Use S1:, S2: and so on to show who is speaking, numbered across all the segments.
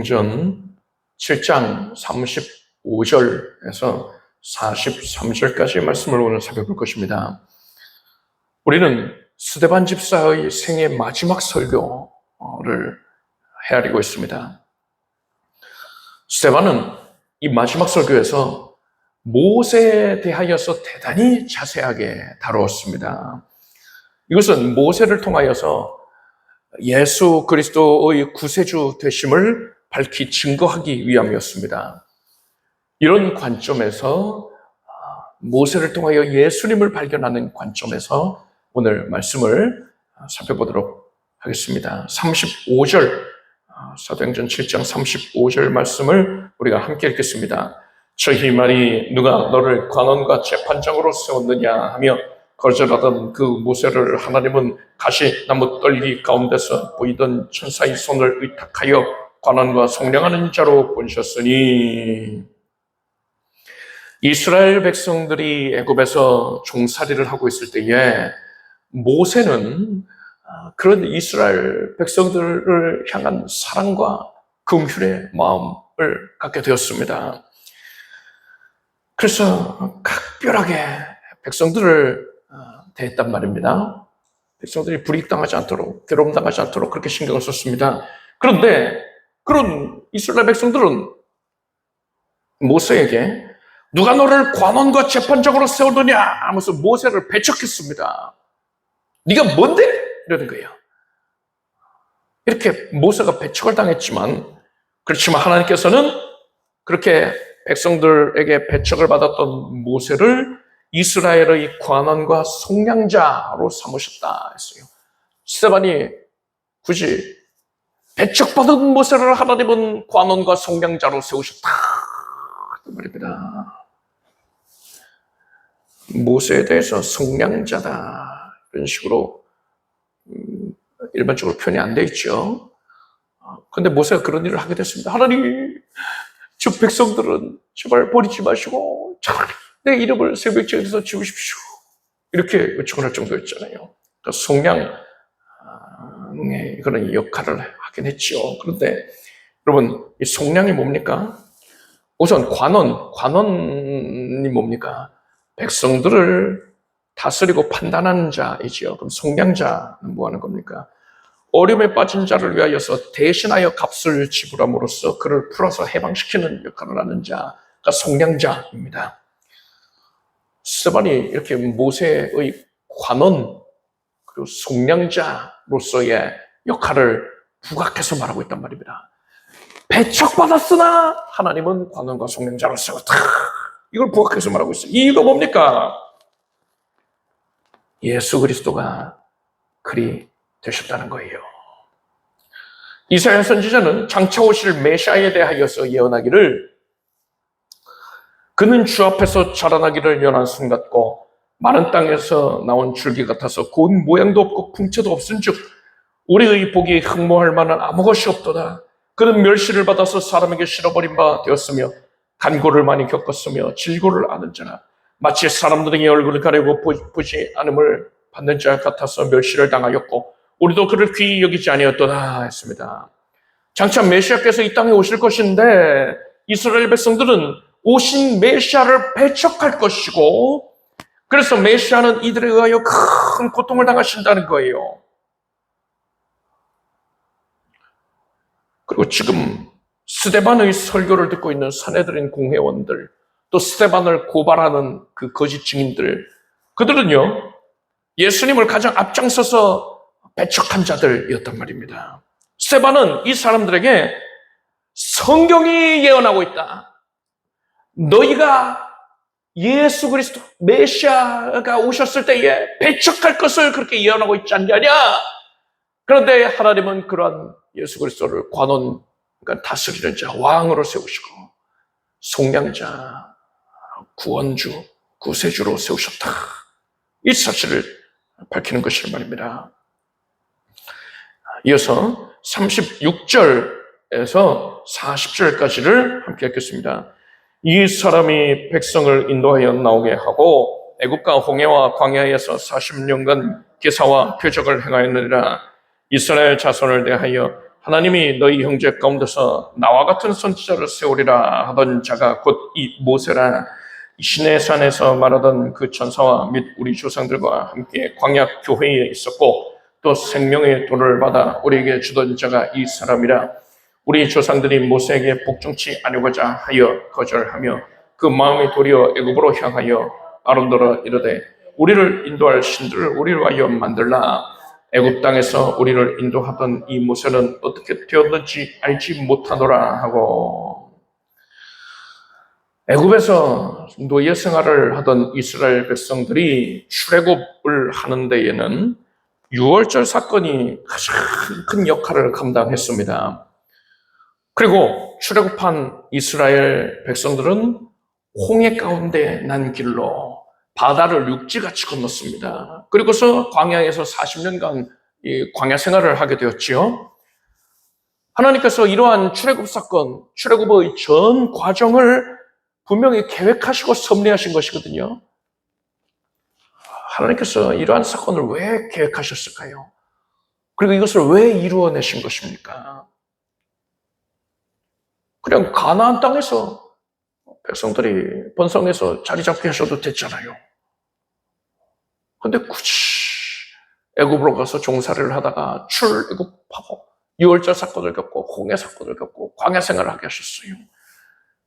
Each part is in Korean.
S1: 사도행전 7장 35절에서 43절까지 말씀을 오늘 살펴볼 것입니다. 우리는 스데반 집사의 생애 마지막 설교를 헤아리고 있습니다. 스데반은 이 마지막 설교에서 모세에 대하여서 대단히 자세하게 다루었습니다. 이것은 모세를 통하여서 예수 그리스도의 구세주 되심을 밝히 증거하기 위함이었습니다. 이런 관점에서 모세를 통하여 예수님을 발견하는 관점에서 오늘 말씀을 살펴보도록 하겠습니다. 35절, 사도행전 7장 35절 말씀을 우리가 함께 읽겠습니다. 저희 말이 누가 너를 관원과 재판장으로 세웠느냐 하며 거절하던 그 모세를 하나님은 가시나무 떨기 가운데서 보이던 천사의 손을 의탁하여 관원과 속량하는 자로 보내셨으니, 이스라엘 백성들이 애굽에서 종살이를 하고 있을 때에 모세는 그런 이스라엘 백성들을 향한 사랑과 긍휼의 마음을 갖게 되었습니다. 그래서 각별하게 백성들을 대했단 말입니다. 백성들이 불이익당하지 않도록, 괴로움당하지 않도록 그렇게 신경을 썼습니다. 그런데 그런 이스라엘 백성들은 모세에게 누가 너를 관원과 재판장으로 세우느냐 하면서 모세를 배척했습니다. 네가 뭔데? 이러는 거예요. 이렇게 모세가 배척을 당했지만, 그렇지만 하나님께서는 그렇게 백성들에게 배척을 받았던 모세를 이스라엘의 관원과 속량자로 삼으셨다 했어요. 스데반이 굳이 배척받은 모세를 하나님은 관원과 속량자로 세우셨다 그 말입니다. 모세에 대해서 속량자다 이런 식으로 일반적으로 표현이 안 돼 있죠. 그런데 모세가 그런 일을 하게 됐습니다. 하나님, 저 백성들은 제발 버리지 마시고 차라리 내 이름을 새벽지에서 지우십시오. 이렇게 요청을 할 정도였잖아요. 그러니까 속량의 그런 역할을 하긴 했죠. 그런데 여러분, 이 속량이 뭡니까? 우선 관원이 뭡니까? 백성들을 다스리고 판단하는 자이지요. 그럼 속량자는 뭐 하는 겁니까? 어려움에 빠진 자를 위하여서 대신하여 값을 지불함으로써 그를 풀어서 해방시키는 역할을 하는 자가 속량자입니다. 스데반이 이렇게 모세의 관원 그리고 속량자로서의 역할을 부각해서 말하고 있단 말입니다. 배척받았으나 하나님은 관원과 속량자로 세웠다. 이걸 부각해서 말하고 있어요. 이유가 뭡니까? 예수 그리스도가 그리 되셨다는 거예요. 이사야 선지자는 장차 오실 메시아에 대하여서 예언하기를, 그는 주 앞에서 자라나기를 연한 순 같고 마른 땅에서 나온 줄기 같아서 고운 모양도 없고 풍채도 없은즉 우리의 보기에 흠모할 만한 아무 것이 없도다. 그는 멸시를 받아서 사람에게 실어버린 바 되었으며 간고를 많이 겪었으며 질고를 아는 자라. 마치 사람들에게 얼굴을 가리고 보지 않음을 받는 자 같아서 멸시를 당하였고 우리도 그를 귀히 여기지 아니었도다 했습니다. 장차 메시아께서 이 땅에 오실 것인데 이스라엘 백성들은 오신 메시아를 배척할 것이고, 그래서 메시아는 이들에 의하여 큰 고통을 당하신다는 거예요. 그리고 지금 스데반의 설교를 듣고 있는 산헤드린 공회원들, 또 스데반을 고발하는 그 거짓 증인들, 그들은요 예수님을 가장 앞장서서 배척한 자들이었단 말입니다. 스데반은 이 사람들에게 성경이 예언하고 있다. 너희가 예수 그리스도 메시아가 오셨을 때에 배척할 것을 그렇게 예언하고 있지 않느냐. 그런데 하나님은 그러한 예수 그리스도를 관원, 그러니까 다스리는 자, 왕으로 세우시고 속량자, 구원주, 구세주로 세우셨다. 이 사실을 밝히는 것이란 말입니다. 이어서 36절에서 40절까지를 함께 읽겠습니다. 이 사람이 백성을 인도하여 나오게 하고 애굽과 홍해와 광야에서 40년간 기사와 표적을 행하였느니라. 이스라엘 자손을 대하여 하나님이 너희 형제 가운데서 나와 같은 선지자를 세우리라 하던 자가 곧 이 모세라. 이 시내산에서 말하던 그 천사와 및 우리 조상들과 함께 광야 교회에 있었고 또 생명의 도를 받아 우리에게 주던 자가 이 사람이라. 우리 조상들이 모세에게 복종치 아니고자 하여 거절하며 그 마음이 도리어 애굽으로 향하여 아론더러 이르되 우리를 인도할 신들을 우리를 위하여 만들라. 애굽 땅에서 우리를 인도하던 이 모세는 어떻게 되었는지 알지 못하노라 하고. 애굽에서 노예 생활을 하던 이스라엘 백성들이 출애굽을 하는 데에는 유월절 사건이 가장 큰 역할을 감당했습니다. 그리고 출애굽한 이스라엘 백성들은 홍해 가운데 난 길로 바다를 육지같이 건넜습니다. 그리고서 광야에서 40년간 광야 생활을 하게 되었지요. 하나님께서 이러한 출애굽 사건, 출애굽의 전 과정을 분명히 계획하시고 섭리하신 것이거든요. 하나님께서 이러한 사건을 왜 계획하셨을까요? 그리고 이것을 왜 이루어내신 것입니까? 그냥 가나안 땅에서 백성들이 번성해서 자리 잡게 하셔도 됐잖아요. 근데 굳이 애굽으로 가서 종살이를 하다가 출애굽하고 유월절 사건을 겪고 홍해 사건을 겪고 광야 생활을 하게 하셨어요.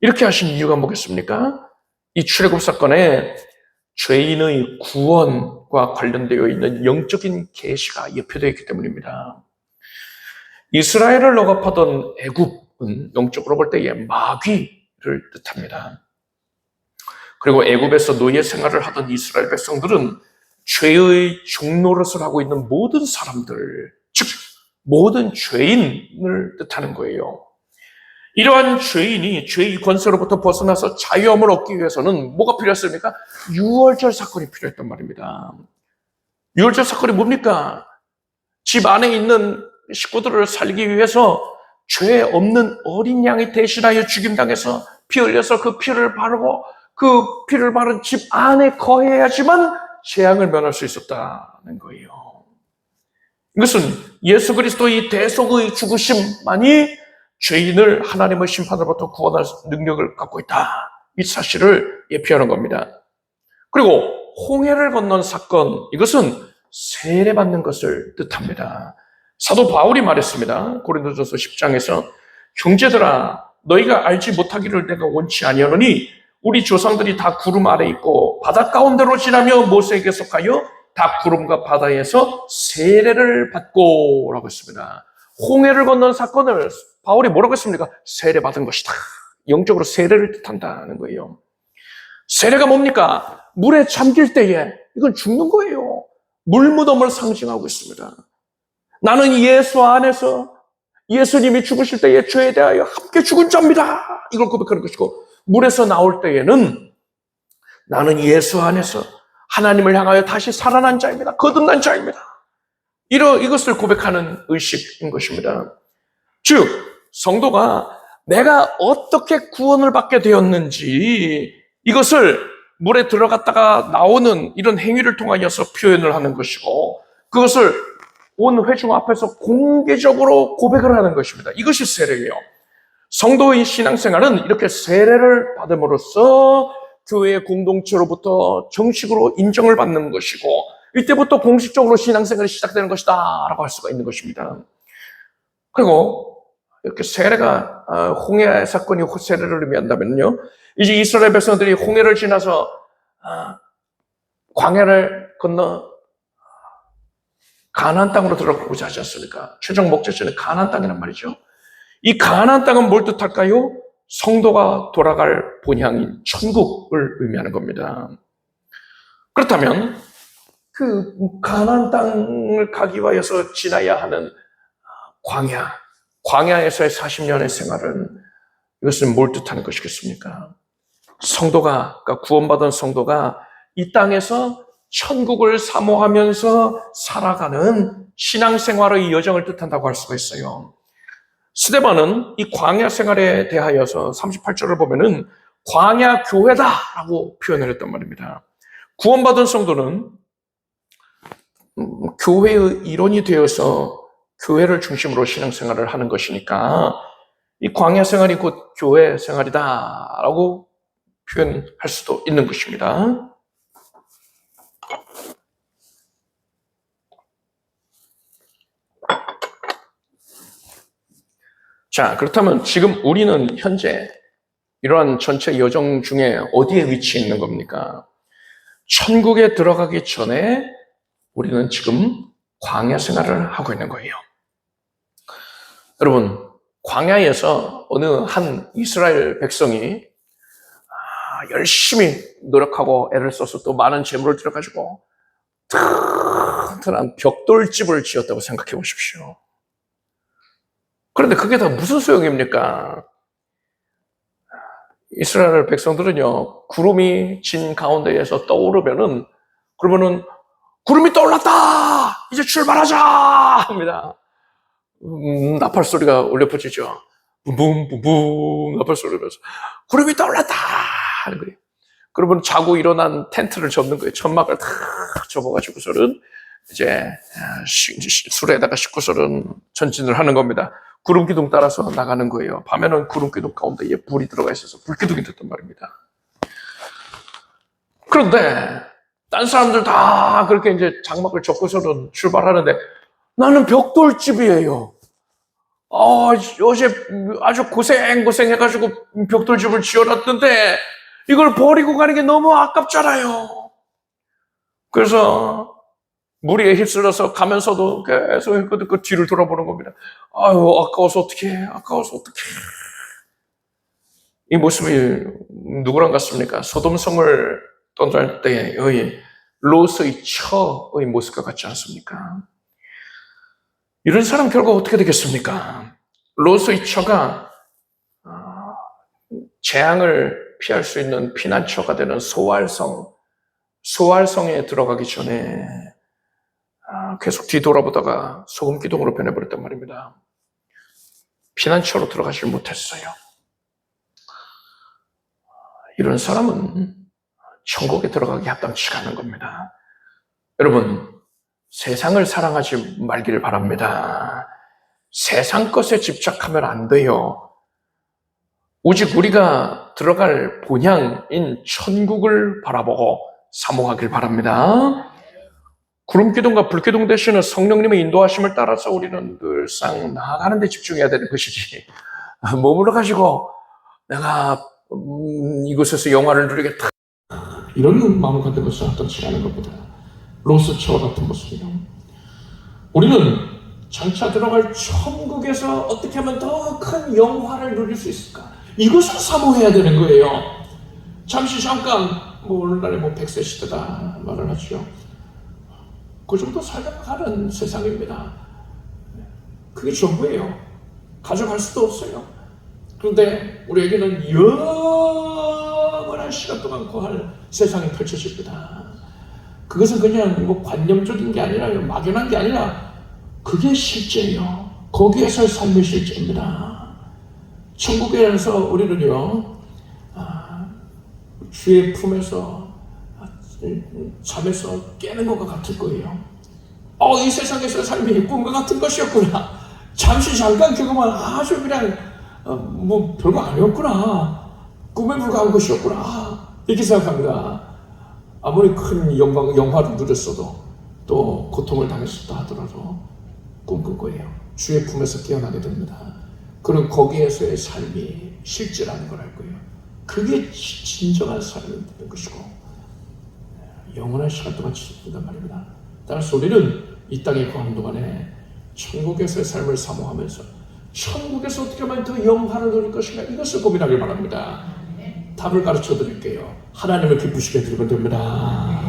S1: 이렇게 하신 이유가 뭐겠습니까? 이 출애굽 사건에 죄인의 구원과 관련되어 있는 영적인 계시가 예표되어 있기 때문입니다. 이스라엘을 억압하던 애굽은 영적으로 볼 때에 마귀를 뜻합니다. 그리고 애굽에서 노예 생활을 하던 이스라엘 백성들은 죄의 종노릇을 하고 있는 모든 사람들, 즉 모든 죄인을 뜻하는 거예요. 이러한 죄인이 죄의 권세로부터 벗어나서 자유함을 얻기 위해서는 뭐가 필요했습니까? 유월절 사건이 필요했단 말입니다. 유월절 사건이 뭡니까? 집 안에 있는 식구들을 살리기 위해서 죄 없는 어린 양이 대신하여 죽임당해서 피 흘려서 그 피를 바르고 그 피를 바른 집 안에 거해야지만 재앙을 면할 수 있었다는 거예요. 이것은 예수 그리스도의 대속의 죽으심만이 죄인을 하나님의 심판으로부터 구원할 능력을 갖고 있다. 이 사실을 예표하는 겁니다. 그리고 홍해를 건넌 사건, 이것은 세례받는 것을 뜻합니다. 사도 바울이 말했습니다. 고린도전서 10장에서 형제들아 너희가 알지 못하기를 내가 원치 아니하노니 우리 조상들이 다 구름 아래 있고 바다 가운데로 지나며 모세에게 속하여 다 구름과 바다에서 세례를 받고 라고 했습니다. 홍해를 건넌 사건을 바울이 뭐라고 했습니까? 세례받은 것이다. 영적으로 세례를 뜻한다는 거예요. 세례가 뭡니까? 물에 잠길 때에 이건 죽는 거예요. 물무덤을 상징하고 있습니다. 나는 예수 안에서 예수님이 죽으실 때에 죄에 대하여 함께 죽은 자입니다. 이걸 고백하는 것이고 물에서 나올 때에는 나는 예수 안에서 하나님을 향하여 다시 살아난 자입니다. 거듭난 자입니다. 이것을 고백하는 의식인 것입니다. 즉 성도가 내가 어떻게 구원을 받게 되었는지 이것을 물에 들어갔다가 나오는 이런 행위를 통하여서 표현을 하는 것이고 그것을 온 회중 앞에서 공개적으로 고백을 하는 것입니다. 이것이 세례예요. 성도의 신앙생활은 이렇게 세례를 받음으로써 교회의 공동체로부터 정식으로 인정을 받는 것이고 이때부터 공식적으로 신앙생활이 시작되는 것이다 라고 할 수가 있는 것입니다. 그리고 이렇게 세례가 홍해 사건이 세례를 의미한다면요, 이제 이스라엘 백성들이 홍해를 지나서 광야를 건너 가나안 땅으로 들어가고자 하지 않습니까? 최종 목적지는 가나안 땅이란 말이죠. 이 가나안 땅은 뭘 뜻할까요? 성도가 돌아갈 본향인 천국을 의미하는 겁니다. 그렇다면 그 가나안 땅을 가기 위해서 지나야 하는 광야에서의 40년의 생활은 이것은 뭘 뜻하는 것이겠습니까? 성도가, 그러니까 구원받은 성도가 이 땅에서 천국을 사모하면서 살아가는 신앙생활의 여정을 뜻한다고 할 수가 있어요. 스데반은 이 광야 생활에 대하여서 38절을 보면은 광야 교회다라고 표현을 했단 말입니다. 구원받은 성도는 교회의 일원이 되어서 교회를 중심으로 신앙생활을 하는 것이니까 이 광야 생활이 곧 교회 생활이다라고 표현할 수도 있는 것입니다. 자, 그렇다면 지금 우리는 현재 이러한 전체 여정 중에 어디에 위치해 있는 겁니까? 천국에 들어가기 전에 우리는 지금 광야 생활을 하고 있는 거예요. 여러분, 광야에서 어느 한 이스라엘 백성이 열심히 노력하고 애를 써서 또 많은 재물을 들여가지고 튼튼한 벽돌집을 지었다고 생각해 보십시오. 그런데 그게 다 무슨 소용입니까? 이스라엘 백성들은요, 구름이 진 가운데에서 떠오르면은, 그러면은, 구름이 떠올랐다! 이제 출발하자! 합니다. 나팔 소리가 울려 퍼지죠. 붐붐붐붐 나팔 소리가 나면서, 구름이 떠올랐다! 하는 거예요. 그러면 자고 일어난 텐트를 접는 거예요. 천막을 다 접어가지고서는, 이제, 수레에다가 싣고서는 전진을 하는 겁니다. 구름 기둥 따라서 나가는 거예요. 밤에는 구름 기둥 가운데에 불이 들어가 있어서 불 기둥이 됐단 말입니다. 그런데 딴 사람들 다 그렇게 이제 장막을 접고서는 출발하는데 나는 벽돌집이에요. 어제 아주 고생해가지고 벽돌집을 지어놨는데 이걸 버리고 가는 게 너무 아깝잖아요. 그래서 무리에 휩쓸려서 가면서도 계속 그 뒤를 돌아보는 겁니다. 아유, 아까워서 어떡해. 이 모습이 누구랑 같습니까? 소돔성을 떠날 때의 롯의 처의 모습과 같지 않습니까? 이런 사람 결과 어떻게 되겠습니까? 롯의 처가 재앙을 피할 수 있는 피난처가 되는 소알성에 들어가기 전에 계속 뒤돌아보다가 소금 기둥으로 변해버렸단 말입니다. 피난처로 들어가질 못했어요. 이런 사람은 천국에 들어가기 합당치가 않은 겁니다. 여러분, 세상을 사랑하지 말기를 바랍니다. 세상 것에 집착하면 안 돼요. 오직 우리가 들어갈 본향인 천국을 바라보고 사모하길 바랍니다. 구름기둥과 불기둥 대신에 성령님의 인도하심을 따라서 우리는 늘상 나아가는 데 집중해야 되는 것이지, 머물러가지고 내가 이곳에서 영화를 누리겠다 이런 마음을 갖는 것은 합당치 않은 겁니다. 롯처와 같은 모습이요. 우리는 장차 들어갈 천국에서 어떻게 하면 더 큰 영화를 누릴 수 있을까, 이것을 사모해야 되는 거예요. 잠깐 오늘날에 100세 시대다 말을 하죠. 그 정도 살아가는 세상입니다. 그게 전부예요. 가져갈 수도 없어요. 그런데 우리에게는 영원한 시간 동안 거할 세상이 펼쳐집니다. 그것은 그냥 관념적인 게 아니라 막연한 게 아니라 그게 실제예요. 거기에서의 삶의 실제입니다. 천국에서 우리는요, 주의 품에서 잠에서 깨는 것과 같을 거예요. 이 세상에서 삶이 꿈과 같은 것이었구나. 잠깐 경험한 아주 그냥 별거 아니었구나. 꿈에 불과한 것이었구나. 이렇게 생각합니다. 아무리 큰 영화를 누렸어도 또 고통을 당했었다 하더라도 꿈꾼 거예요. 주의 품에서 깨어나게 됩니다. 그럼 거기에서의 삶이 실제라는 걸 알 거예요. 그게 진정한 삶이 되는 것이고 영원한 시간 동안 지속된단 말입니다. 따라서 우리는 이 땅에 거하는 동안에 천국에서의 삶을 사모하면서 천국에서 어떻게 하면 더 영화를 누릴 것인가, 이것을 고민하길 바랍니다. 답을 가르쳐 드릴게요. 하나님을 기쁘시게 해드리면 됩니다.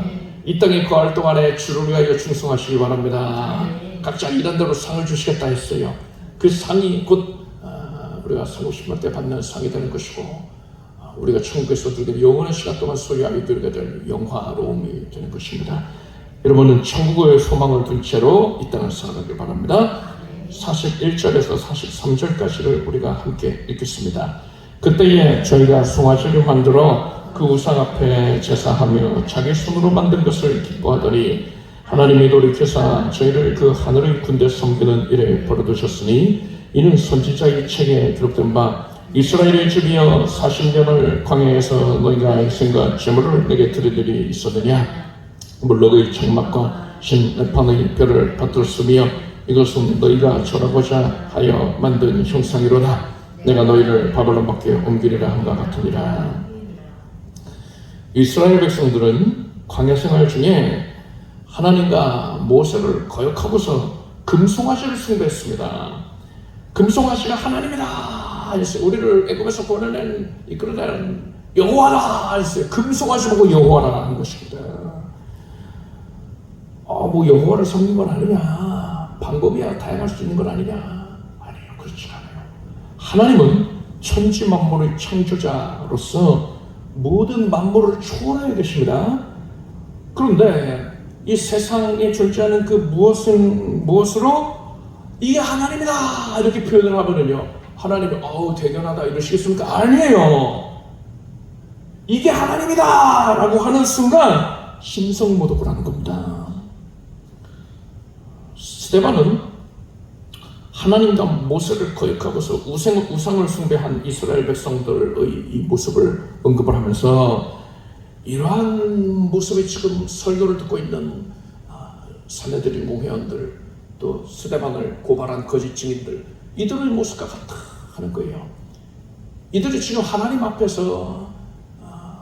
S1: 이 땅에 거할 동안에 주를 위하여 충성하시길 바랍니다. 각자 일한 대로 상을 주시겠다 했어요. 그 상이 곧 우리가 상고심할 때 받는 상이 되는 것이고, 우리가 천국에서 누리게 영원한 시간 동안 소유하게 누리게 될 영화로움이 되는 것입니다. 여러분은 천국의 소망을 둔 채로 이 땅을 살아가길 바랍니다. 41절에서 43절까지를 우리가 함께 읽겠습니다. 그때에 저희가 송아지를 만들어 그 우상 앞에 제사하며 자기 손으로 만든 것을 기뻐하더니 하나님이 돌이켜사 저희를 그 하늘의 군대 섬기는 일에 벌어두셨으니 이는 선지자의 책에 기록된 바 이스라엘의 집이여 40년을 광야에서 너희가 인생과 재물을 내게 드리들이 있었느냐. 물록의 장막과 신레판의 별을 받들었으며 이것은 너희가 절하고자 하여 만든 형상이로다. 내가 너희를 바벨론 밖에 옮기리라 함과 같으니라. 이스라엘 백성들은 광야 생활 중에 하나님과 모세를 거역하고서 금송아지를 숭배했습니다. 금송아지가 하나님이다 했어요. 우리를 애굽에서 보내낸 이끌어낸 여호와라 했어요. 금송아지 보고 여호와라 한 것입니다. 뭐 여호와를 섬긴 건 아니냐, 방법이야 다양할 수 있는 건 아니냐. 아니에요, 그렇지 않아요. 하나님은 천지 만물의 창조자로서 모든 만물을 초월하여 계십니다. 그런데 이 세상에 존재하는 그 무엇으로 이게 하나님이다 이렇게 표현을 하면은요, 하나님이 대견하다 이러시겠습니까? 아니에요. 이게 하나님이다 라고 하는 순간 신성모독을 하는 겁니다. 스데반은 하나님과 모세를 거역하고서 우상을 숭배한 이스라엘 백성들의 이 모습을 언급을 하면서 이러한 모습에 지금 설교를 듣고 있는 사내들인 무회원들, 또 스데반을 고발한 거짓 증인들, 이들의 모습과 같다 하는 거예요. 이들이 지금 하나님 앞에서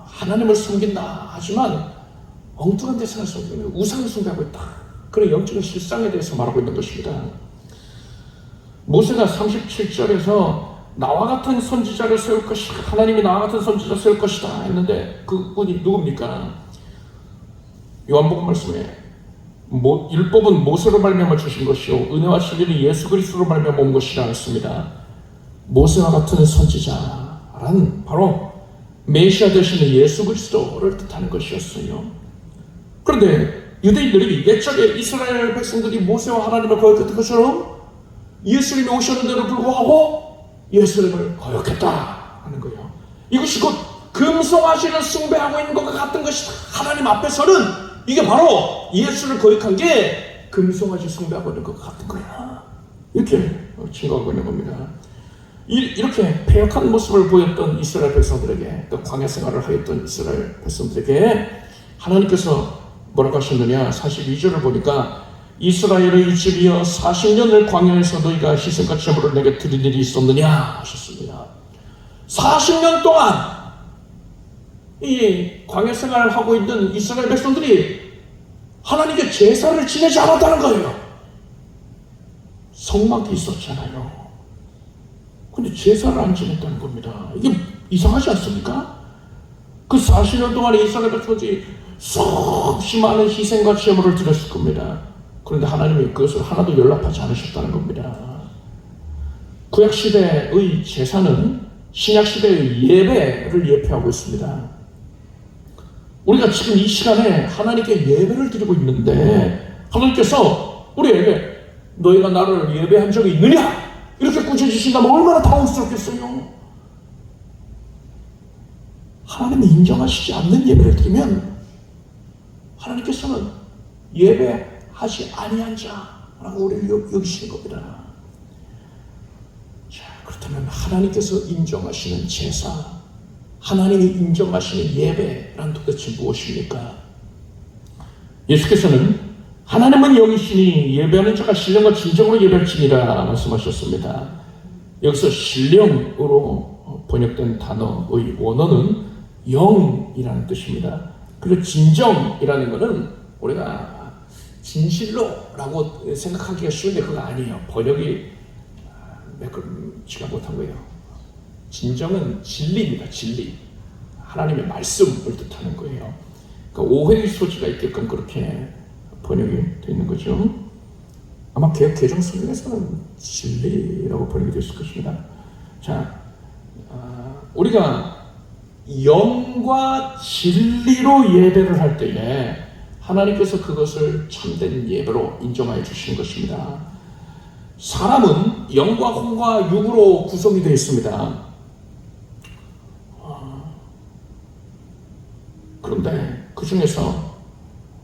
S1: 하나님을 섬긴다 하지만 엉뚱한 대상을 섬기고 우상을 숭배하고 있다. 그런 영적인 실상에 대해서 말하고 있는 것입니다. 모세가 37절에서 나와 같은 선지자를 세울 것이다, 하나님이 나와 같은 선지자 세울 것이다 했는데 그분이 누굽니까? 요한복음 말씀에 율법은 모세로 말미암아 주신 것이요 은혜와 진리는 예수 그리스도로 말미암아 온 것이라 했습니다. 모세와 같은 선지자란 바로 메시아 되시는 예수 그리스도를 뜻하는 것이었어요. 그런데 유대인들이 옛적에 이스라엘 백성들이 모세와 하나님을 거역했던 것처럼 예수님이 오셨는데도 불구하고 예수님을 거역했다 하는 거예요. 이것이 곧 금송아지를 숭배하고 있는 것과 같은 것이다. 하나님 앞에서는 이게 바로 예수를 거역한 게 금송아지 숭배하고 있는 것과 같은 거야. 이렇게 증거하고 있는 겁니다. 이렇게 패역한 모습을 보였던 이스라엘 백성들에게, 또 광야 생활을 하였던 이스라엘 백성들에게 하나님께서 뭐라고 하셨느냐. 42절을 보니까 이스라엘의 집이여 40년을 광야에서 너희가 희생과 제물을 내게 드린 일이 있었느냐 하셨습니다. 40년 동안 이 광야 생활을 하고 있는 이스라엘 백성들이 하나님께 제사를 지내지 않았다는 거예요. 성막이 있었잖아요. 근데 제사를 안 지냈다는 겁니다. 이게 이상하지 않습니까? 그 40년 동안에 이스라엘 백성들이 수없이 많은 희생과 제물을 드렸을 겁니다. 그런데 하나님이 그것을 하나도 연락하지 않으셨다는 겁니다. 구약시대의 제사는 신약시대의 예배를 예표하고 있습니다. 우리가 지금 이 시간에 하나님께 예배를 드리고 있는데 하나님께서 우리에게 너희가 나를 예배한 적이 있느냐? 이렇게 꾸짖으신다면 얼마나 당황스럽겠어요. 하나님이 인정하시지 않는 예배를 드리면 하나님께서는 예배하지 아니한 자라고 우리를 여기시는 겁니다. 자, 그렇다면 하나님께서 인정하시는 제사, 하나님이 인정하시는 예배란 도대체 무엇입니까? 예수께서는 하나님은 영이시니 예배하는 자가 신령과 진정으로 예배할지니라 말씀하셨습니다. 여기서 신령으로 번역된 단어의 원어는 영이라는 뜻입니다. 그리고 진정이라는 것은 우리가 진실로라고 생각하기가 쉬운데 그거 아니에요. 번역이 매끄럽지가 못한 거예요. 진정은 진리입니다. 진리. 하나님의 말씀을 뜻하는 거예요. 그러니까 오해의 소지가 있게끔 그렇게 번역이 되어 있는 거죠. 아마 개정 성경에서는 진리라고 번역이 됐을 것입니다. 자, 우리가 영과 진리로 예배를 할 때에 하나님께서 그것을 참된 예배로 인정하여 주시는 것입니다. 사람은 영과 혼과 육으로 구성이 되어 있습니다. 그런데 그 중에서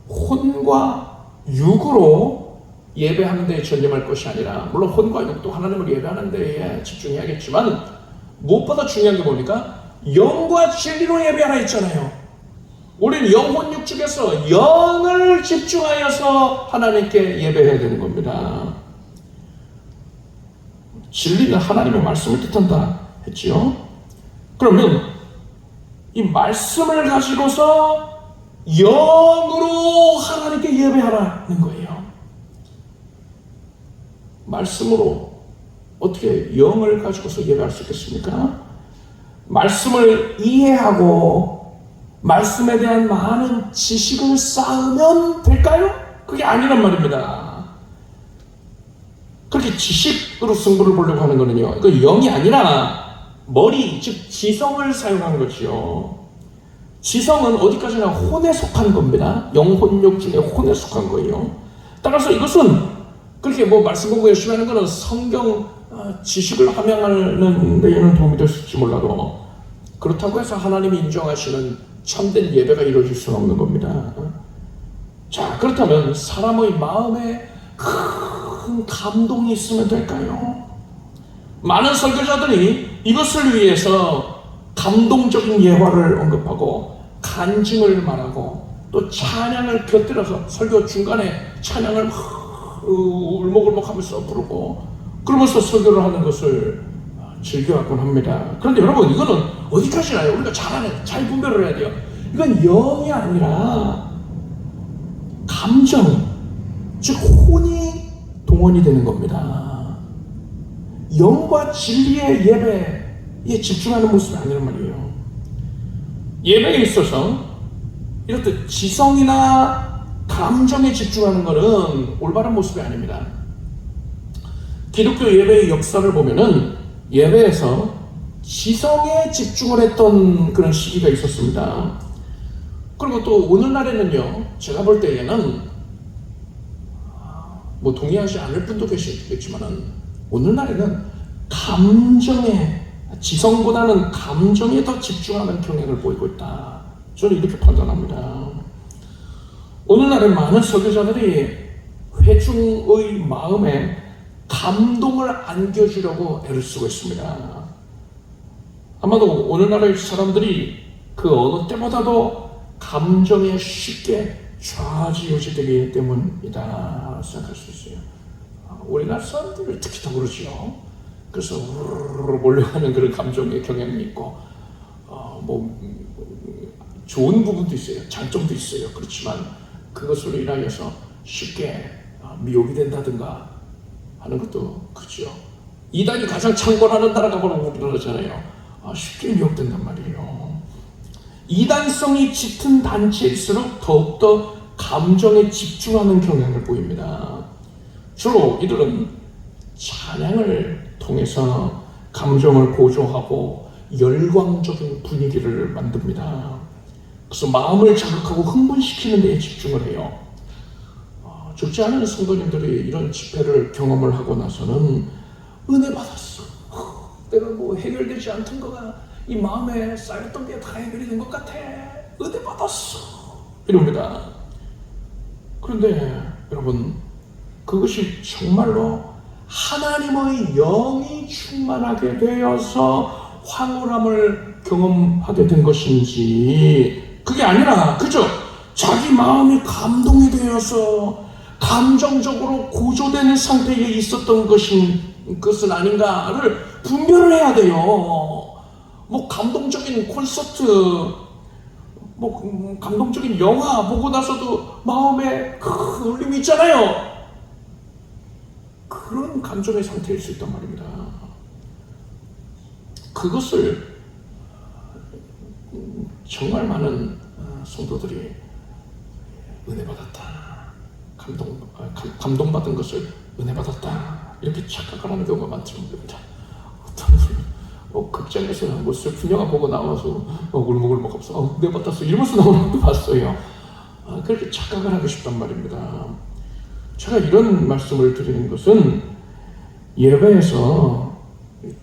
S1: 혼과 육으로 예배하는 데에 전념할 것이 아니라, 물론 혼과 육도 하나님을 예배하는 데에 집중해야겠지만 무엇보다 중요한 게 뭡니까? 영과 진리로 예배하라 했잖아요. 우리는 영혼 육 중에서 영을 집중하여서 하나님께 예배해야 되는 겁니다. 진리는 하나님의 말씀을 뜻한다 했지요. 그러면 이 말씀을 가지고서 영으로 하나님께 예배하라는 거예요. 말씀으로 어떻게 영을 가지고서 예배할 수 있겠습니까? 말씀을 이해하고 말씀에 대한 많은 지식을 쌓으면 될까요? 그게 아니란 말입니다. 그렇게 지식으로 승부를 보려고 하는 거는요, 그 영이 아니라 머리, 즉 지성을 사용하는 거지요. 지성은 어디까지나 혼에 속한 겁니다. 영혼욕 중에 혼에 속한 거예요. 따라서 이것은 그렇게 뭐 말씀 공부 열심히 하는 거는 성경 지식을 함양하는 데에는 도움이 될 수 있을지 몰라도, 그렇다고 해서 하나님이 인정하시는 참된 예배가 이루어질 수는 없는 겁니다. 자, 그렇다면 사람의 마음에 큰 감동이 있으면 될까요? 많은 설교자들이 이것을 위해서 감동적인 예화를 언급하고 간증을 말하고 또 찬양을 곁들여서 설교 중간에 찬양을 울먹울먹 하면서 부르고 그러면서 설교를 하는 것을 즐겨하곤 합니다. 그런데 여러분, 이거는 어디까지나요? 우리가 잘 분별을 해야 돼요. 이건 영이 아니라 감정, 즉 혼이 동원이 되는 겁니다. 영과 진리의 예배에 집중하는 모습이 아니란 말이에요. 예배에 있어서 이렇듯 지성이나 감정에 집중하는 것은 올바른 모습이 아닙니다. 기독교 예배의 역사를 보면은 예배에서 지성에 집중을 했던 그런 시기가 있었습니다. 그리고 또 오늘날에는요, 제가 볼 때에는 뭐 동의하지 않을 분도 계시겠지만은 오늘날에는 감정에, 지성보다는 감정에 더 집중하는 경향을 보이고 있다. 저는 이렇게 판단합니다. 오늘날에 많은 설교자들이 회중의 마음에 감동을 안겨주려고 애를 쓰고 있습니다. 아마도 오늘날의 사람들이 그 어느 때보다도 감정에 쉽게 좌지우지되기 때문이다 생각할 수 있어요. 우리나라 사람들이 특히 더 그러죠. 그래서 우르르 몰려가는 그런 감정의 경향이 있고, 뭐 좋은 부분도 있어요, 장점도 있어요. 그렇지만 그것으로 인하여서 쉽게 미혹이 된다든가 하는 것도 그렇죠. 이단이 가장 창궐하는 나라가 바로 우리나라잖아요. 쉽게 미혹된단 말이에요. 이단성이 짙은 단체일수록 더욱더 감정에 집중하는 경향을 보입니다. 주로 이들은 찬양을 통해서 감정을 고조하고 열광적인 분위기를 만듭니다. 그래서 마음을 자극하고 흥분시키는 데에 집중을 해요. 죽지 않은 성도님들이 이런 집회를 경험을 하고 나서는 은혜 받았어. 내가 뭐 해결되지 않던 거가 이 마음에 쌓였던 게 다 해결이 된 것 같아. 은혜 받았어. 이럽니다. 그런데 여러분, 그것이 정말로 하나님의 영이 충만하게 되어서 황홀함을 경험하게 된 것인지, 그게 아니라 그죠? 자기 마음이 감동이 되어서 감정적으로 고조되는 상태에 있었던 것은 아닌가를 분별을 해야 돼요. 뭐 감동적인 콘서트, 뭐 감동적인 영화 보고 나서도 마음에 큰 울림이 있잖아요. 그런 감정의 상태일 수 있단 말입니다. 그것을 정말 많은 성도들이 은혜 받았다, 감동받은 것을 은혜 받았다, 이렇게 착각을 하는 경우가 많습니다. 어떤 분은 극장에서 뭐 슬픈 영화 보고 나와서 울먹울먹 없어, 은혜 받았어 이러면서 나오는 것도 봤어요. 그렇게 착각을 하고 싶단 말입니다. 제가 이런 말씀을 드리는 것은 예배에서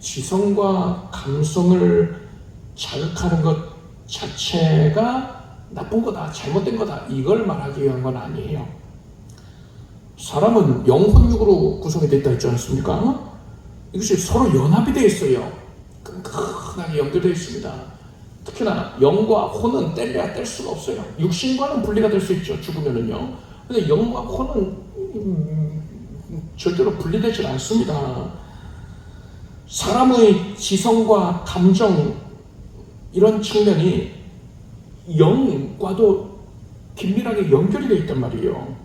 S1: 지성과 감성을 자극하는 것 자체가 나쁜 거다, 잘못된 거다, 이걸 말하기 위한 건 아니에요. 사람은 영혼육으로 구성이 됐다 했지 않습니까? 이것이 서로 연합이 되어 있어요. 끈끈하게 연결되어 있습니다. 특히나 영과 혼은 뗄래야 뗄 수가 없어요. 육신과는 분리가 될 수 있죠, 죽으면은요. 근데 영과 혼은 절대로 분리되지 않습니다. 사람의 지성과 감정, 이런 측면이 영과도 긴밀하게 연결이 되어 있단 말이에요.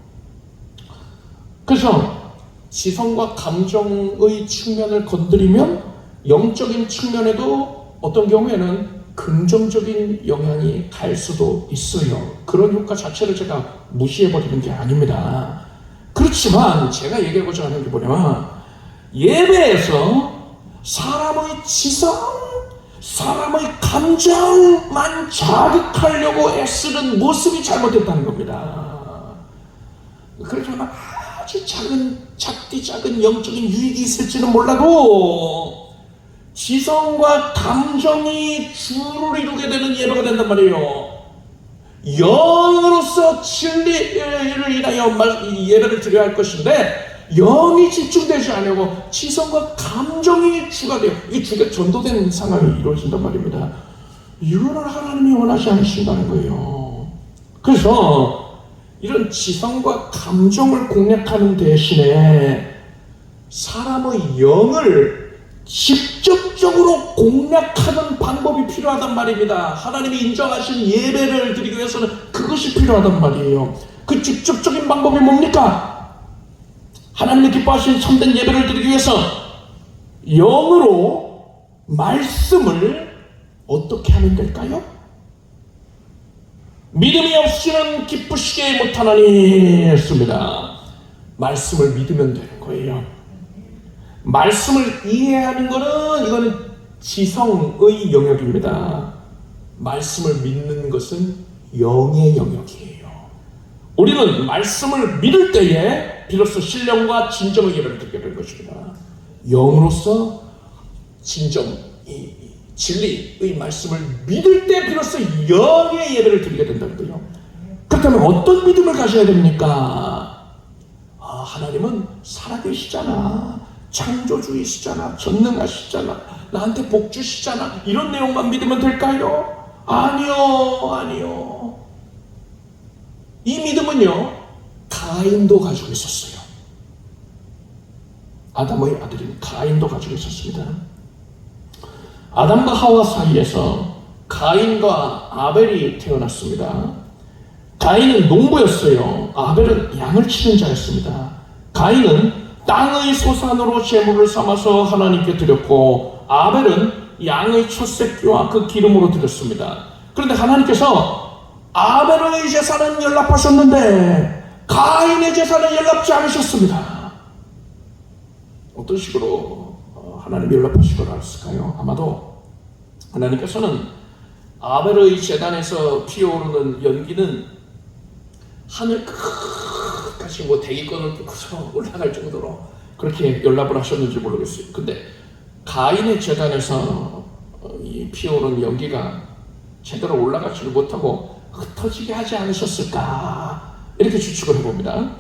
S1: 그래서 지성과 감정의 측면을 건드리면 영적인 측면에도 어떤 경우에는 긍정적인 영향이 갈 수도 있어요. 그런 효과 자체를 제가 무시해버리는 게 아닙니다. 그렇지만 제가 얘기하고자 하는 게 뭐냐면, 예배에서 사람의 지성, 사람의 감정만 자극하려고 애쓰는 모습이 잘못됐다는 겁니다. 그래서 아주 작디 작은 영적인 유익이 있을지는 몰라도 지성과 감정이 주를 이루게 되는 예배가 된단 말이에요. 영으로서 진리를 인하여 예배를 드려야 할 것인데, 영이 집중되지 않고 지성과 감정이 주가 돼요. 이 주가 전도된 상황이 이루어진단 말입니다. 이거는 하나님이 원하지 않으신다는 거예요. 그래서 이런 지성과 감정을 공략하는 대신에 사람의 영을 직접적으로 공략하는 방법이 필요하단 말입니다. 하나님이 인정하신 예배를 드리기 위해서는 그것이 필요하단 말이에요. 그 직접적인 방법이 뭡니까? 하나님이 기뻐하시는 참된 예배를 드리기 위해서 영으로 말씀을 어떻게 하면 될까요? 믿음이 없이는 기쁘시게 못하나니 했습니다. 말씀을 믿으면 되는 거예요. 말씀을 이해하는 것은 이거는 지성의 영역입니다. 말씀을 믿는 것은 영의 영역이에요. 우리는 말씀을 믿을 때에 비로소 신령과 진정의 예배를 드리게 될 것입니다. 영으로서 진정, 진리의 말씀을 믿을 때 비로소 영의 예배를 드리게 된다는 거예요. 그렇다면 어떤 믿음을 가져야 됩니까? 하나님은 살아계시잖아, 창조주이시잖아, 전능하시잖아, 나한테 복 주시잖아, 이런 내용만 믿으면 될까요? 아니요. 이 믿음은요, 가인도 가지고 있었어요. 아담의 아들인 가인도 가지고 있었습니다. 아담과 하와 사이에서 가인과 아벨이 태어났습니다. 가인은 농부였어요. 아벨은 양을 치는 자였습니다. 가인은 땅의 소산으로 제물을 삼아서 하나님께 드렸고, 아벨은 양의 첫 새끼와 그 기름으로 드렸습니다. 그런데 하나님께서 아벨의 제사는 연락하셨는데 가인의 제사는 연락지 않으셨습니다. 어떤 식으로 하나님이 연락하신 걸 알았을까요? 아마도 하나님께서는 아벨의 제단에서 피어오르는 연기는 하늘 끝까지 대기권을 뚫고서 올라갈 정도로 그렇게 연락을 하셨는지 모르겠어요. 근데 가인의 제단에서 피어오르는 연기가 제대로 올라가지를 못하고 흩어지게 하지 않으셨을까, 이렇게 추측을 해봅니다.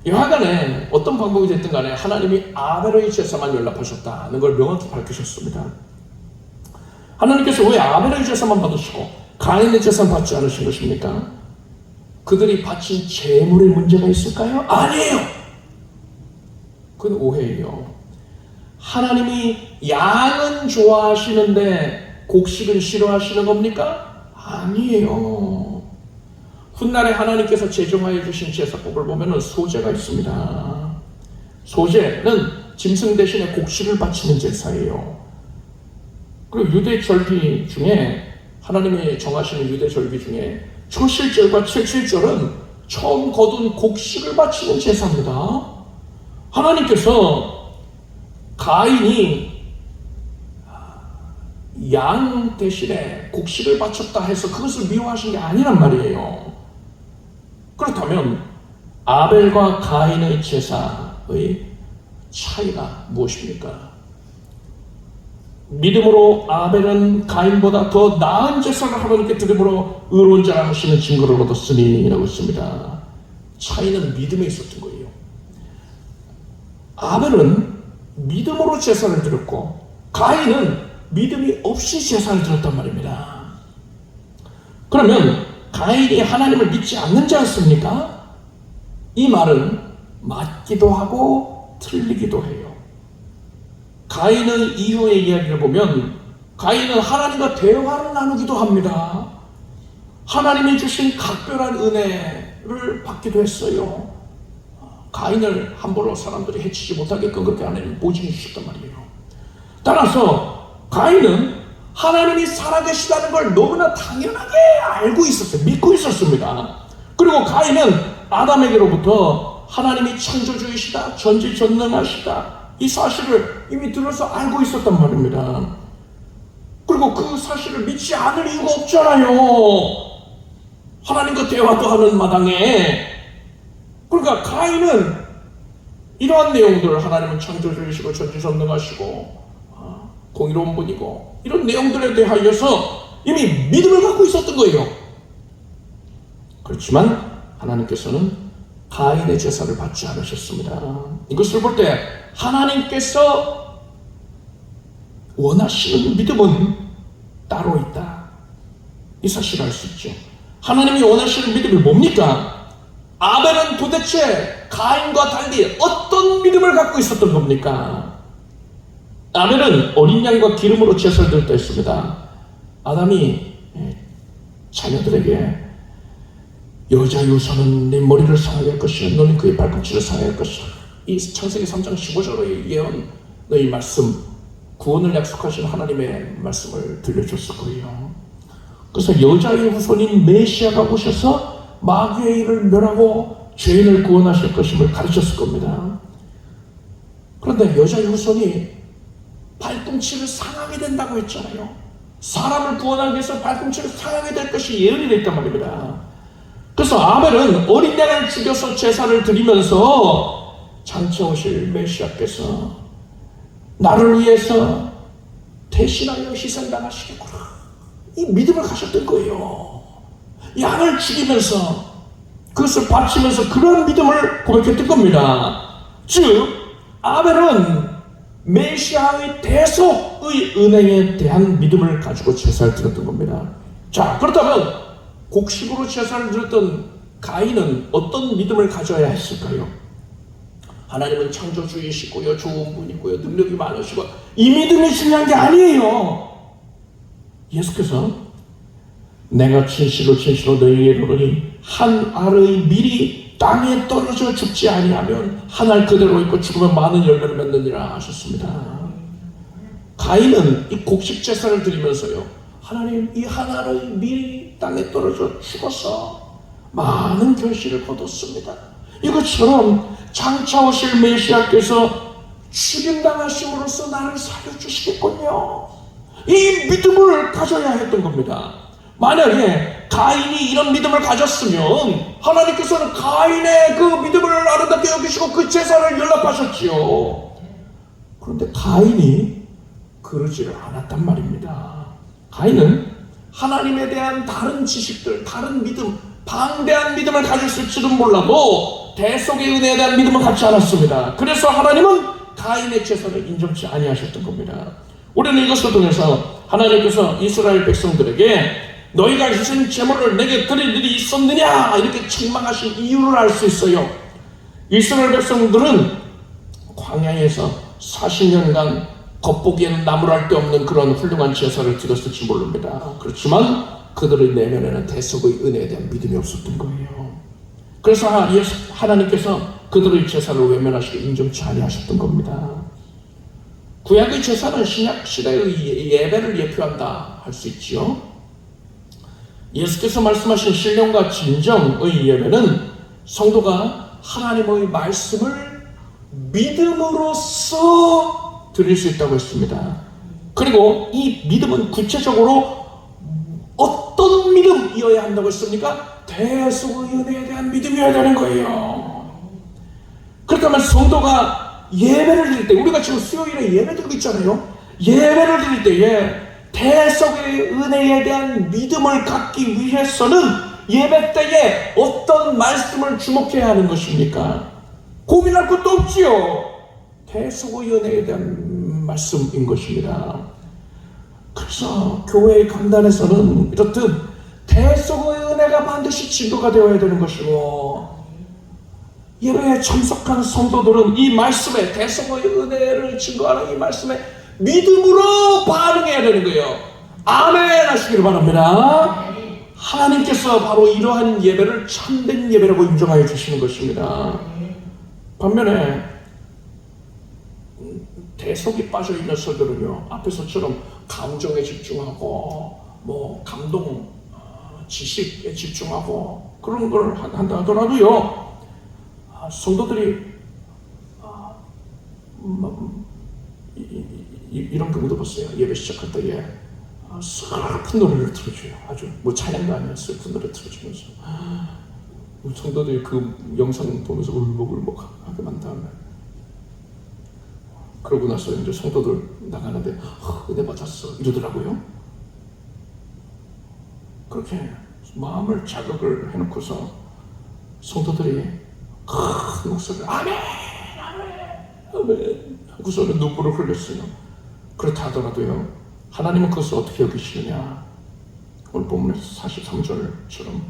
S1: 여하간에 어떤 방법이 됐든 간에 하나님이 아벨의 제사만 연락하셨다는 걸 명확히 밝히셨습니다. 하나님께서 왜 아벨의 제사만 받으시고 가인의 제사는 받지 않으신 것입니까? 그들이 바친 제물에 문제가 있을까요? 아니에요. 그건 오해예요. 하나님이 양은 좋아하시는데 곡식은 싫어하시는 겁니까? 아니에요. 훗날에 하나님께서 제정하여 주신 제사법을 보면 소제가 있습니다. 소제는 짐승 대신에 곡식을 바치는 제사예요. 그리고 유대 절기 중에, 하나님이 정하시는 유대 절기 중에 초실절과 칠칠절은 처음 거둔 곡식을 바치는 제사입니다. 하나님께서 가인이 양 대신에 곡식을 바쳤다 해서 그것을 미워하신 게 아니란 말이에요. 그렇다면 아벨과 가인의 제사의 차이가 무엇입니까? 믿음으로 아벨은 가인보다 더 나은 제사를 하나님께 드림으로 의로운 자라 하시는 증거를 얻었으니 라고 했습니다. 차이는 믿음에 있었던 거예요. 아벨은 믿음으로 제사를 드렸고 가인은 믿음이 없이 제사를 드렸단 말입니다. 그러면 가인이 하나님을 믿지 않는지 않습니까? 이 말은 맞기도 하고 틀리기도 해요. 가인의 이후의 이야기를 보면 가인은 하나님과 대화를 나누기도 합니다. 하나님이 주신 각별한 은혜를 받기도 했어요. 가인을 함부로 사람들이 해치지 못하게끔 그렇게 하나님이 보증해 주셨단 말이에요. 따라서 가인은 하나님이 살아계시다는 걸 너무나 당연하게 알고 있었어요. 믿고 있었습니다. 그리고 가인은 아담에게로부터 하나님이 창조주이시다, 전지전능하시다 이 사실을 이미 들어서 알고 있었단 말입니다. 그리고 그 사실을 믿지 않을 이유가 없잖아요. 하나님과 대화도 하는 마당에. 그러니까 가인은 이러한 내용들, 하나님은 창조주이시고 전지전능하시고 공의로운 분이고 이런 내용들에 대하여서 이미 믿음을 갖고 있었던 거예요. 그렇지만 하나님께서는 가인의 제사를 받지 않으셨습니다. 이것을 볼 때 하나님께서 원하시는 믿음은 따로 있다, 이 사실을 알 수 있죠. 하나님이 원하시는 믿음이 뭡니까? 아벨은 도대체 가인과 달리 어떤 믿음을 갖고 있었던 겁니까? 아벨은 어린 양과 기름으로 제사를 드렸다 했습니다. 아담이 자녀들에게 여자 유서는 내 머리를 상하게 할 것이요 너는 그의 발꿈치를 상하게 할 것이야, 이 창세기 3장 15절의 예언의 말씀, 구원을 약속하신 하나님의 말씀을 들려줬을 거예요. 그래서 여자의 후손인 메시아가 오셔서 마귀의 일을 멸하고 죄인을 구원하실 것임을 가르쳤을 겁니다. 그런데 여자의 후손이 발꿈치를 상하게 된다고 했잖아요. 사람을 구원하기 위해서 발꿈치를 상하게 될 것이 예언이 됐단 말입니다. 그래서 아벨은 어린 양을 죽여서 제사를 드리면서 장차 오실 메시아께서 나를 위해서 대신하여 희생당하시겠구나, 이 믿음을 가졌던 거예요. 양을 죽이면서 그것을 바치면서 그런 믿음을 고백했던 겁니다. 즉 아벨은 메시아의 대속의 은혜에 대한 믿음을 가지고 제사를 드렸던 겁니다. 자, 그렇다면 곡식으로 제사를 드렸던 가인은 어떤 믿음을 가져야 했을까요? 하나님은 창조주이시고요, 좋은 분이고요, 능력이 많으시고, 이 믿음이 중요한 게 아니에요. 예수께서 내가 진실로 진실로 너희에게 이르노니 한 알의 밀이 땅에 떨어져 죽지 아니하면 한 알 그대로 있고 죽으면 많은 열매를 맺느니라 하셨습니다. 가인은 이 곡식 제사를 드리면서요, 하나님, 이 한 알의 밀이 땅에 떨어져 죽어서 많은 결실을 거뒀습니다. 이것처럼 장차 오실 메시아께서 죽임당하심으로써 나를 살려주시겠군요, 이 믿음을 가져야 했던 겁니다. 만약에 가인이 이런 믿음을 가졌으면 하나님께서는 가인의 그 믿음을 아름답게 여기시고 그 제사를 연락하셨지요. 그런데 가인이 그러지를 않았단 말입니다. 가인은 하나님에 대한 다른 지식들, 다른 믿음, 방대한 믿음을 가졌을지도 몰라도 대속의 은혜에 대한 믿음을 갖지 않았습니다. 그래서 하나님은 가인의 제사를 인정치 아니하셨던 겁니다. 우리는 이것을 통해서 하나님께서 이스라엘 백성들에게 너희가 희생 제물을 내게 드릴 일이 있었느냐 이렇게 책망하신 이유를 알 수 있어요. 이스라엘 백성들은 광야에서 40년간 겉보기에는 나무랄 데 없는 그런 훌륭한 제사를 드렸을지 모릅니다. 그렇지만 그들의 내면에는 대속의 은혜에 대한 믿음이 없었던 거예요. 그래서 하나님께서 그들의 제사를 외면하시고 인정치 아니하셨던 겁니다. 구약의 제사는 신약 시대의 예배를 예표한다 할 수 있지요. 예수께서 말씀하신 신령과 진정의 예배는 성도가 하나님의 말씀을 믿음으로써 드릴 수 있다고 했습니다. 그리고 이 믿음은 구체적으로 어떤 믿음이어야 한다고 했습니까? 대속의 은혜에 대한 믿음이어야 되는 거예요. 그렇다면 성도가 예배를 드릴 때, 우리가 지금 수요일에 예배 드리고 있잖아요. 예배를 드릴 때에 대속의 은혜에 대한 믿음을 갖기 위해서는 예배 때에 어떤 말씀을 주목해야 하는 것입니까? 고민할 것도 없지요. 대속의 은혜에 대한 말씀인 것입니다. 그래서 교회의 강단에서는 이렇듯 대속의 은혜가 반드시 증거가 되어야 되는 것이고, 예배에 참석한 성도들은 이 말씀에, 대속의 은혜를 증거하는 이 말씀에 믿음으로 반응해야 되는 거예요. 아멘 하시기를 바랍니다. 하나님께서 바로 이러한 예배를 참된 예배라고 인정하여 주시는 것입니다. 반면에 대속이 빠져있는 설교는요, 앞에서처럼 감정에 집중하고 감동, 지식에 집중하고 그런 걸 한다 하더라도요, 성도들이 이런 경우도 봤어요. 예배 시작할 때에 슬픈 노래를 틀어줘요. 아주 찬양도 아니야, 슬픈 노래 틀어주면서 성도들이 그 영상 보면서 울먹울먹하게 만 다음에, 그러고 나서 이제 성도들 나가는데 은혜 받았어 이러더라고요. 그렇게 마음을 자극을 해놓고서 성도들이 큰 목소리로 아멘 아멘 하고서는 눈물을 흘렸어요. 그렇다 하더라도요, 하나님은 그것을 어떻게 여기시느냐. 오늘 본문의 43절처럼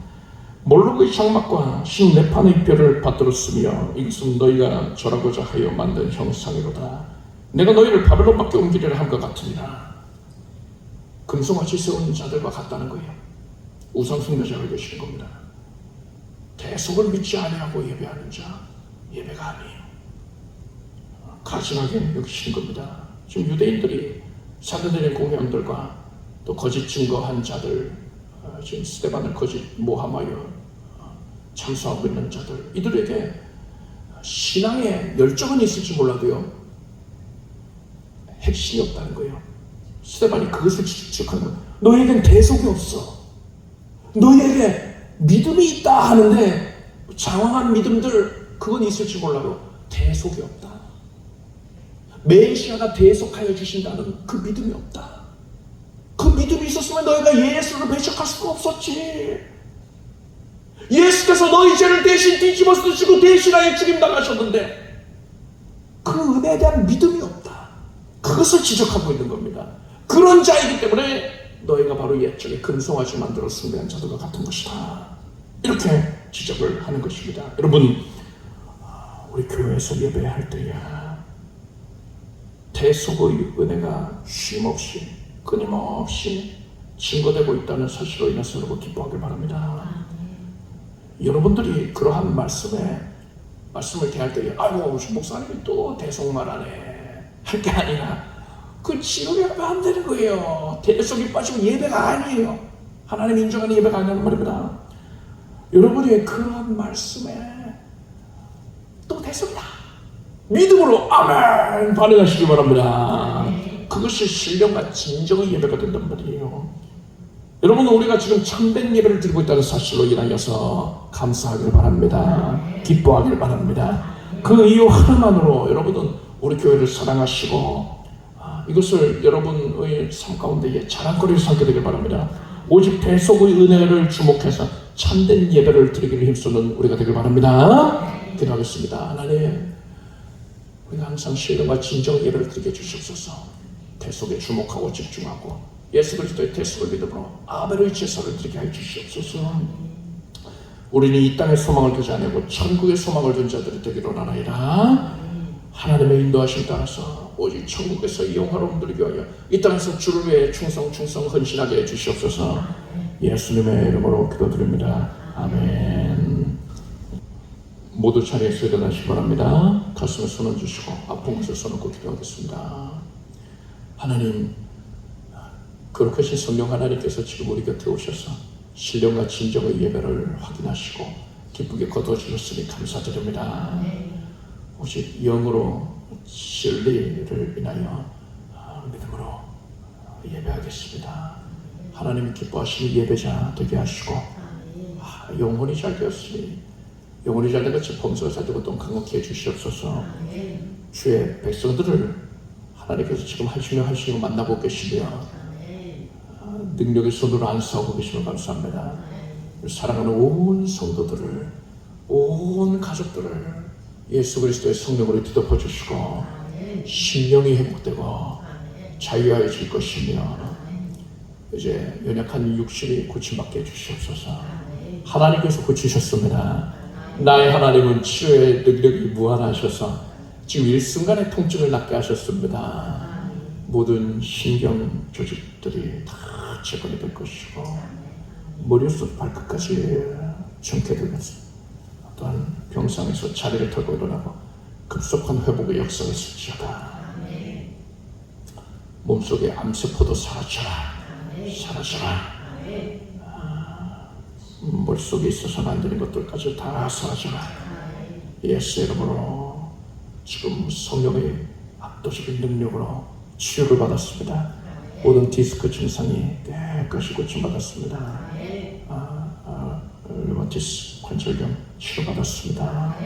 S1: 몰록의 장막과 신내판의 뼈를 받들었으며 이것은 너희가 절하고자 하여 만든 형상이로다. 내가 너희를 바벨론 밖에 옮기리라 함과 같으니라. 금송아지 세운 자들과 같다는 거예요. 우상 숭배자가 되시는 겁니다. 대속을 믿지 아니하고 예배하는 자, 예배가 아니에요. 가증하게 여기시는 겁니다. 지금 유대인들이 사도들의 공회원들과 또 거짓 증거한 자들, 지금 스데반을 거짓 모함하여 참수하고 있는 자들, 이들에게 신앙의 열정은 있을지 몰라도요, 핵심이 없다는 거예요. 스데반이 그것을 지적한 거예요. 너희에겐 대속이 없어. 너희에게 믿음이 있다 하는데 장황한 믿음들, 그건 있을지 몰라도 대속이 없다. 메시아가 대속하여 주신다는 그 믿음이 없다. 그 믿음이 있었으면 너희가 예수를 배척할 수가 없었지. 예수께서 너희 죄를 대신 뒤집어 쓰시고 대신하여 죽임당하셨는데 그 은혜에 대한 믿음이 없다. 그것을 지적하고 있는 겁니다. 그런 자이기 때문에 너희가 바로 옛적에 금송아지 만들어 숭배한 자들과 같은 것이다. 이렇게 지적을 하는 것입니다. 여러분, 우리 교회에서 예배할 때에 대속의 은혜가 쉼없이 끊임없이 증거되고 있다는 사실로 인해서 여러분 기뻐하길 바랍니다. 여러분들이 그러한 말씀을 대할 때에 아이고 목사님이 또 대속만 하네 할 게 아니라 그 지루하면 안 되는 거예요. 대속이 빠지면 예배가 아니에요. 하나님 인정하는 예배가 아니라는 말입니다. 여러분이 그러한 말씀에 또 대속이다, 믿음으로 아멘 반응하시기 바랍니다. 그것이 신령과 진정의 예배가 된단 말이에요. 여러분, 우리가 지금 참된 예배를 드리고 있다는 사실로 인하여서 감사하길 바랍니다. 기뻐하길 바랍니다. 그 이유 하나만으로 여러분은 우리 교회를 사랑하시고 이것을 여러분의 삶 가운데에 자랑거리를 삼게 되길 바랍니다. 오직 대속의 은혜를 주목해서 참된 예배를 드리기를 힘쓰는 우리가 되길 바랍니다. 기도하겠습니다. 하나님, 우리가 항상 신령과 진정의 예배를 드리게 해주시옵소서. 대속에 주목하고 집중하고 예수 그리스도의 대속을 믿음으로 아벨의 제사를 드리게 해 주시옵소서. 우리는 이 땅의 소망을 두지 않고 천국의 소망을 둔 자들이 되기로 원하나이다. 하나님의 인도하심 따라서 오직 천국에서 영화로움 누리기 위하여 이 땅에서 주를 위해 충성 헌신하게 해 주시옵소서. 예수님의 이름으로 기도드립니다. 아멘. 모두 자리에서 일어나시기 바랍니다. 가슴에 손을 주시고 아픈 곳에 손을 얹고 기도하겠습니다. 하나님, 거룩하신 성령 하나님께서 지금 우리 곁에 오셔서 신령과 진정의 예배를 확인하시고 기쁘게 거두어주셨으니 감사드립니다. 오직 영으로 진리를 인하여 믿음으로 예배하겠습니다. 하나님이 기뻐하시는 예배자 되게 하시고 영혼이 잘 되었으니 영혼이 잘 되같이 범사가 잘 되고 또 강력히 해주시옵소서. 주의 백성들을 하나님께서 지금 하시며 만나고 계시며 능력의 손으로 안수하고 계시면 감사합니다. 사랑하는 온 성도들을, 온 가족들을 예수 그리스도의 성령으로 뒤덮어 주시고 심령이 회복되고 자유하여질 것이며 이제 연약한 육신이 고침받게 해주시옵소서. 하나님께서 고치셨습니다. 나의 하나님은 치료의 능력이 무한하셔서 지금 일순간에 통증을 낫게 하셨습니다. 모든 신경 조직들이 다 재건이 될 것이고 머리에서 발끝까지 정쾌되겠습니다. 또한 병상에서 자리를 털고 일어나고 급속한 회복의 역사가 있을지어다. 몸속의 암세포도 사라져라. 머릿속에 있어서는 안 되는 것들까지 다 사라져라. 예수 이름으로 지금 성령의 압도적인 능력으로 치유를 받았습니다. 모든 디스크 증상이 깨끗이 고침받았습니다. 류마티스 관절염 치료받았습니다.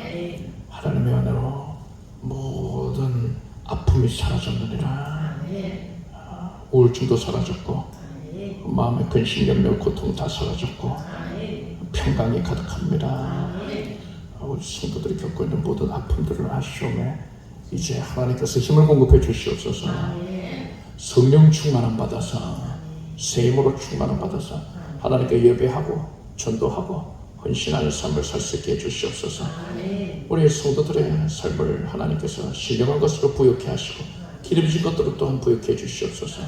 S1: 하나님의 은혜로 모든 아픔이 사라졌느니라. 우울증도 사라졌고 마음의 근심염려 고통 다 사라졌고 평강이 가득합니다. 우리 성도들이 겪고 있는 모든 아픔들을 아시오매 이제 하나님께서 힘을 공급해 주시옵소서. 성령 충만함 받아서 새 힘으로 충만함 받아서 하나님께 예배하고 전도하고 헌신하는 삶을 살 수 있게 해주시옵소서. 우리 성도들의 삶을 하나님께서 신령한 것으로 부욕해 하시고 기름진 것들을 또한 부욕해 주시옵소서.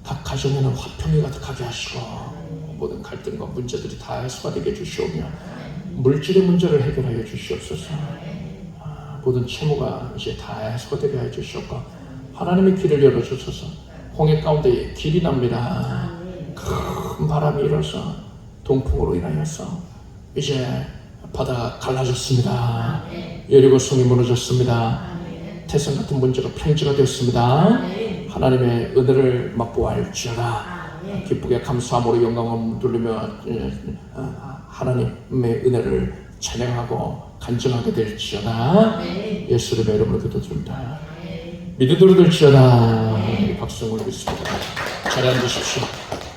S1: 각 가정에는 화평이 가득하게 하시고 모든 갈등과 문제들이 다 해소가 되게 해주시오며 물질의 문제를 해결하여 주시옵소서. 모든 채무가 이제 다 해소가 되게 해주시옵고 하나님의 길을 열어주셔서 홍해 가운데 길이 납니다. 큰 바람이 일어서 동풍으로 인하여서 이제 바다가 갈라졌습니다. 여리고 성이 무너졌습니다. 태산 같은 문제가 평지가 되었습니다. 하나님의 은혜를 맛보아할지어다. 기쁘게 감사함으로 영광을 돌리며 하나님의 은혜를 찬양하고 간증하게 될지어다. 예수님의 이름으로 기도드립니다. 믿음으로 될지어다. 박수 올리겠습니다. 자리에 앉으십시오.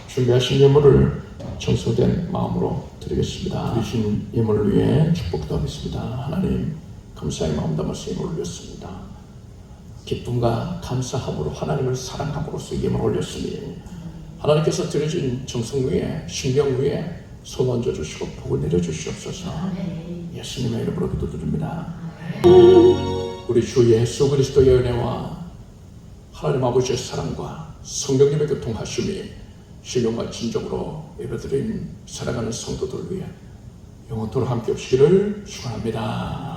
S1: 준비하신 예물을 정성된 마음으로 드리겠습니다. 드리신 예물을 위해 축복도 하겠습니다. 하나님 감사의 마음 담아서 예물을 올렸습니다. 기쁨과 감사함으로 하나님을 사랑함으로써 예물을 올렸으니 하나님께서 드려진 정성 위에 신령 위에 손 얹어주시고 복을 내려주시옵소서. 예수님의 이름으로 기도드립니다. 우리 주 예수 그리스도의 은혜와 하나님 아버지의 사랑과 성령님의 교통하심이 신령과 진정으로 예배드린 사랑하는 성도들 위해 영원토록 함께 없기를 축원합니다.